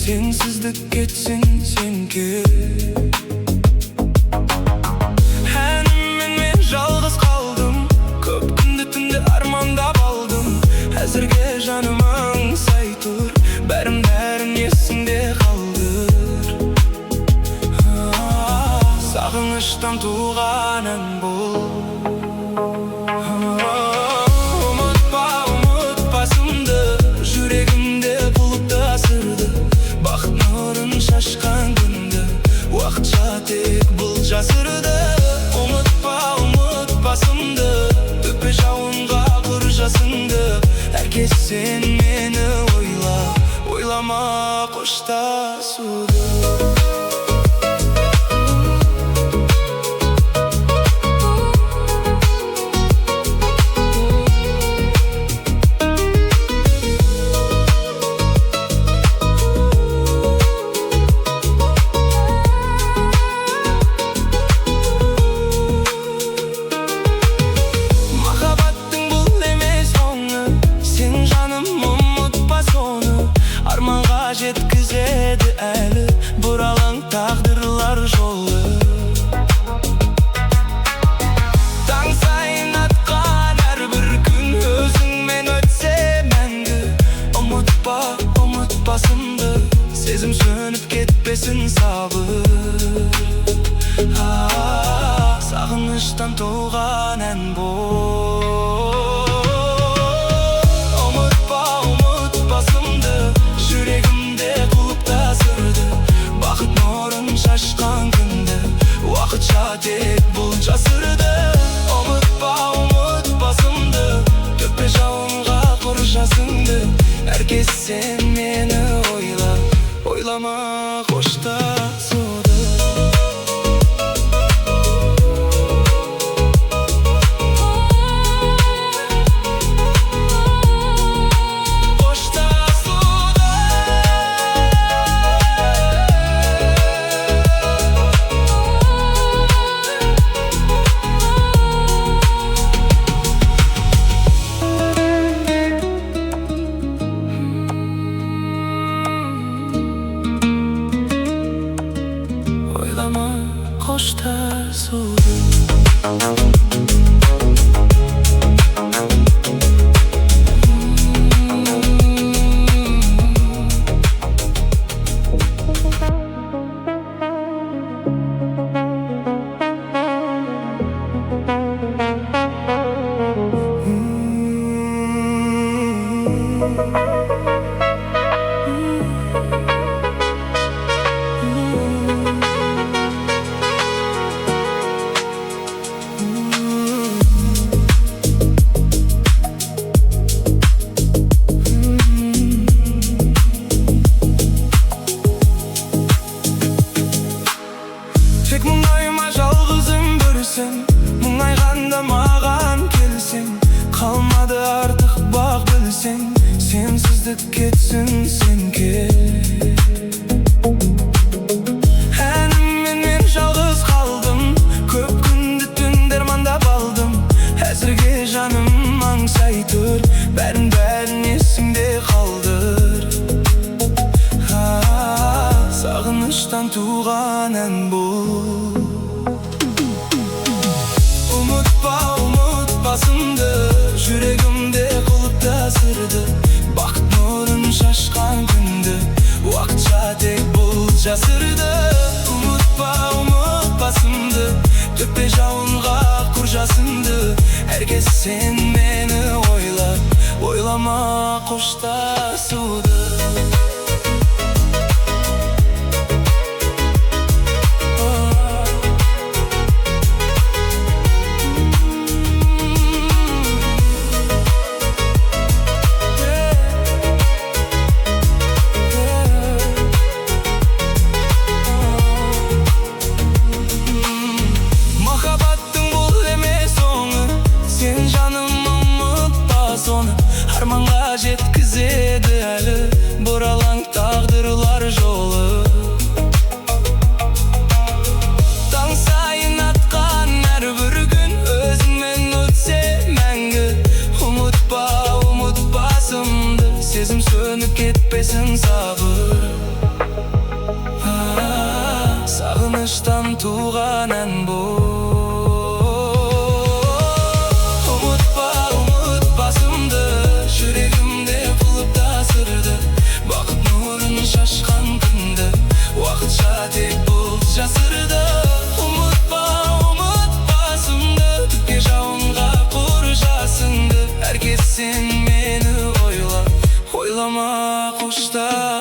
Sensizlik ketsin sen kel. Men жалғыз қалдым, көп күнді түнді армандап алдым. Әзірге жаным аңсай тұр, бәрін есіңде қалдыр. Сағыныштан туған ән бұл. Ұмытпа, ұмытпасымды, жүрегімде бұлтты асырды. Бақыт нұрын шашқан күнді, уақытша тек бұл жасырды. Ұмытпасымды, төпе жауынға құр жасыңды. Әркез сен мені ойла, ойлама қоштасуды. Жеткізеді әлі бұралаң тағдырлар жолы. Таң сайын атқан әрбір күн өзіңмен өтсе мәңгі. Ұмытпа, ұмытпасымды, сезім сөніп кетпесін сабыр. Сағыныштан туған ән бұл. Тек бұл жасырды. Ұмытпа, ұмытпасымды, төпе жауынға құр жасыңды. Әркез сен мені ойла, ойлама қоштасуды. Қоштасуды. Тек мұңайма жалғызым бүрсің, мұңайғанда маған келсең. Қалмады артық бақ білсең, сенсіздік кетсін сен кел. Әніммен мен жалғыз қалдым, көп күнді түнді армандап алдым. Әзірге жаным аңсай тұр, бәрін есіңде қалдыр. Сағыныштан туған ән бұл. Ұмытпа, ұмытпасымды, жүрегімде құлыпты асырды. Бақыт нұрын шашқан күнді, уақытша тек бұл жасырды. Ұмытпа, ұмытпасымды, төпе жауынға құр жасыңды. Әркез сен мені ойла, ойлама қоштасуды. Арманға жеткізеді әлі бұралаң тағдырлар жолы. Таң сайын атқан әрбір күн өзіңмен өтсе мәңгі. Ұмытпа, ұмытпасымды, сезім сөніп кетпесін сабыр. Ağlama kuşlar